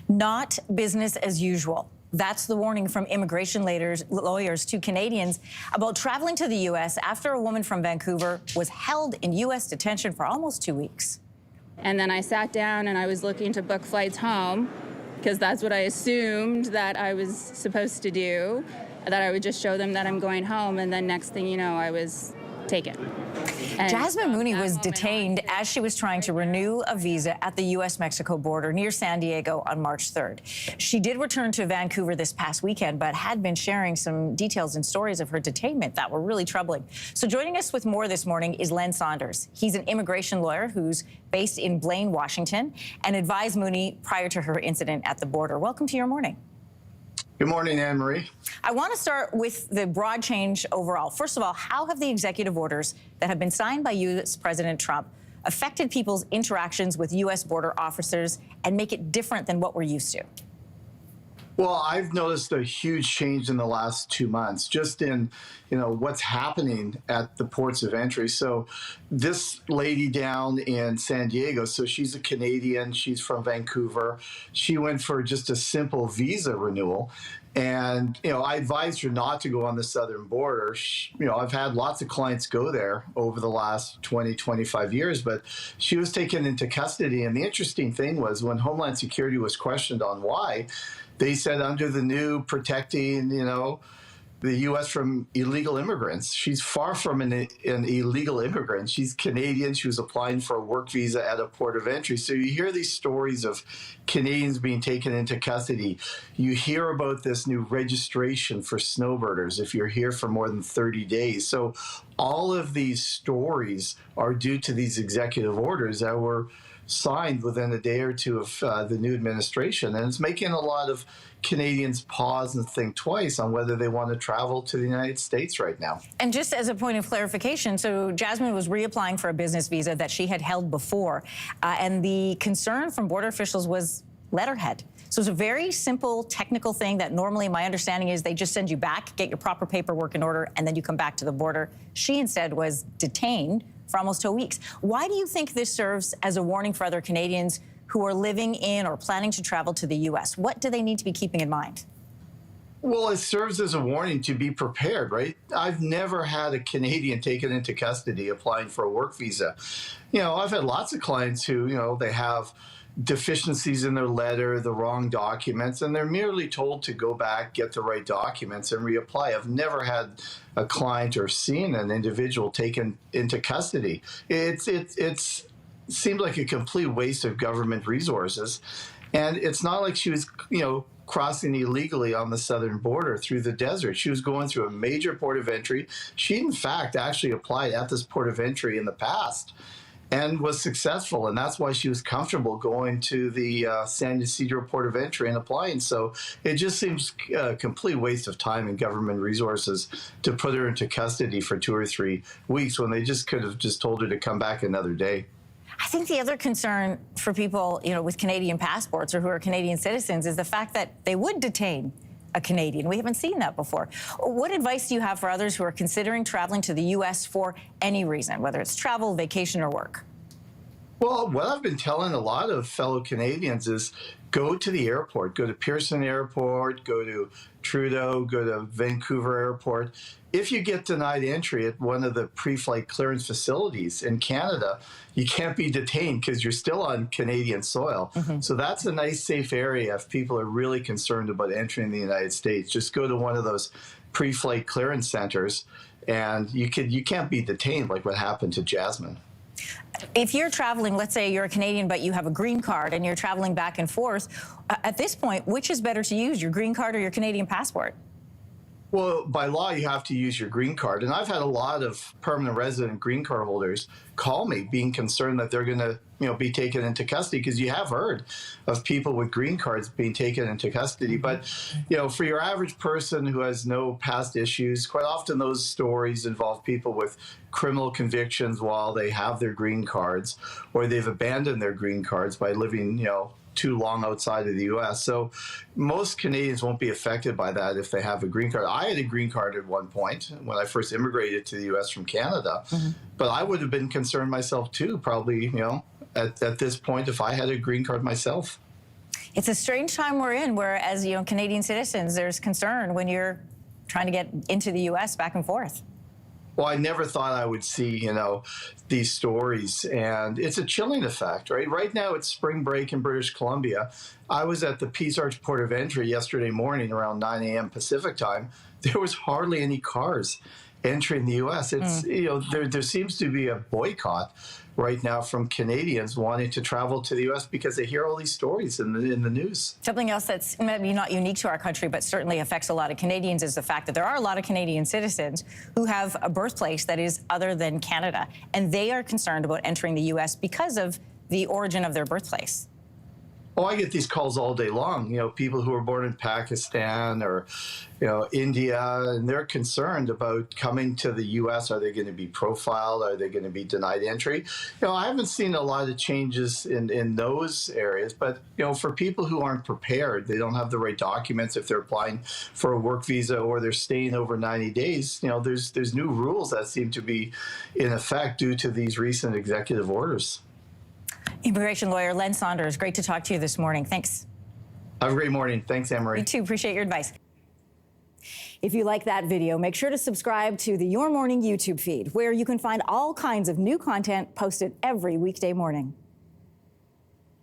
Not business as usual. That's the warning from immigration lawyers to Canadians about traveling to the U.S. after a woman from Vancouver was held in U.S. detention for almost 2 weeks. And then I sat down and I was looking to book flights home because that's what I assumed that I was supposed to do, that I would just show them that I'm going home, and then next thing you know, I was taken. And Jasmine Mooney was detained as she was trying to renew a visa at the U.S.-Mexico border near San Diego on March 3rd. She did return to Vancouver this past weekend, but had been sharing some details and stories of her detainment that were really troubling. So joining us with more this morning is Len Saunders. He's an immigration lawyer who's based in Blaine, Washington, and advised Mooney prior to her incident at the border. Welcome to your morning. Good morning, Anne-Marie. I want to start with the broad change overall. First of all, how have the executive orders that have been signed by U.S. President Trump affected people's interactions with U.S. border officers and make it different than what we're used to? Well, I've noticed a huge change in the last 2 months, just in, what's happening at the ports of entry. So this lady down in San Diego, so she's a Canadian, she's from Vancouver. She went for just a simple visa renewal. And, I advised her not to go on the southern border. I've had lots of clients go there over the last 20, 25 years, but she was taken into custody. And the interesting thing was when Homeland Security was questioned on why, they said under the new protecting, the U.S. from illegal immigrants. She's far from an illegal immigrant. She's Canadian. She was applying for a work visa at a port of entry. So you hear these stories of Canadians being taken into custody. You hear about this new registration for snowbirders if you're here for more than 30 days. So all of these stories are due to these executive orders that were signed within a day or two of the new administration. And it's making a lot of Canadians pause and think twice on whether they want to travel to the United States right now. And just as a point of clarification, so Jasmine was reapplying for a business visa that she had held before. And the concern from border officials was letterhead. So it's a very simple technical thing that normally my understanding is they just send you back, get your proper paperwork in order, and then you come back to the border. She instead was detained for almost 2 weeks. Why do you think this serves as a warning for other Canadians who are living in or planning to travel to the U.S.? What do they need to be keeping in mind? Well, it serves as a warning to be prepared, right? I've never had a Canadian taken into custody applying for a work visa. I've had lots of clients who, they have deficiencies in their letter, the wrong documents, and they're merely told to go back, get the right documents, and reapply. I've never had a client or seen an individual taken into custody. It seemed like a complete waste of government resources. And it's not like she was, crossing illegally on the southern border through the desert. She was going through a major port of entry. She, in fact, actually applied at this port of entry in the past and was successful, and that's why she was comfortable going to the San Ysidro port of entry and applying. So it just seems a complete waste of time and government resources to put her into custody for 2 or 3 weeks when they just could have just told her to come back another day. I think the other concern for people, with Canadian passports or who are Canadian citizens is the fact that they would detain a Canadian. We haven't seen that before. What advice do you have for others who are considering traveling to the U.S. for any reason, whether it's travel, vacation, or work? Well, what I've been telling a lot of fellow Canadians is go to the airport, go to Pearson Airport, go to Trudeau, go to Vancouver Airport. If you get denied entry at one of the pre-flight clearance facilities in Canada, you can't be detained because you're still on Canadian soil. So that's a nice, safe area if people are really concerned about entering the United States. Just go to one of those pre-flight clearance centers, and you can't be detained like what happened to Jasmine. If you're traveling, let's say you're a Canadian, but you have a green card and you're traveling back and forth, at this point, which is better to use, your green card or your Canadian passport? Well, by law, you have to use your green card. And I've had a lot of permanent resident green card holders call me being concerned that they're going to, be taken into custody, because you have heard of people with green cards being taken into custody. But, for your average person who has no past issues, quite often those stories involve people with criminal convictions while they have their green cards, or they've abandoned their green cards by living, too long outside of the U.S. So most Canadians won't be affected by that if they have a green card. I had a green card at one point when I first immigrated to the U.S. from Canada, but I would have been concerned myself too, probably, at this point if I had a green card myself. It's a strange time we're in where, as Canadian citizens, there's concern when you're trying to get into the U.S. back and forth. Well, I never thought I would see, these stories, and it's a chilling effect, right? Right now, it's spring break in British Columbia. I was at the Peace Arch Port of Entry yesterday morning around 9 a.m. Pacific time. There was hardly any cars entering the U.S. It's, there seems to be a boycott right now from Canadians wanting to travel to the U.S. because they hear all these stories in the news. Something else that's maybe not unique to our country, but certainly affects a lot of Canadians, is the fact that there are a lot of Canadian citizens who have a birthplace that is other than Canada, and they are concerned about entering the U.S. because of the origin of their birthplace. Oh, I get these calls all day long, people who are born in Pakistan or, India, and they're concerned about coming to the U.S. Are they going to be profiled? Are they going to be denied entry? I haven't seen a lot of changes in those areas, but, for people who aren't prepared, they don't have the right documents if they're applying for a work visa or they're staying over 90 days, there's new rules that seem to be in effect due to these recent executive orders. Immigration lawyer Len Saunders, great to talk to you this morning. Thanks. Have a great morning. Thanks, Anne-Marie. You too. Appreciate your advice. If you like that video, make sure to subscribe to the Your Morning YouTube feed, where you can find all kinds of new content posted every weekday morning.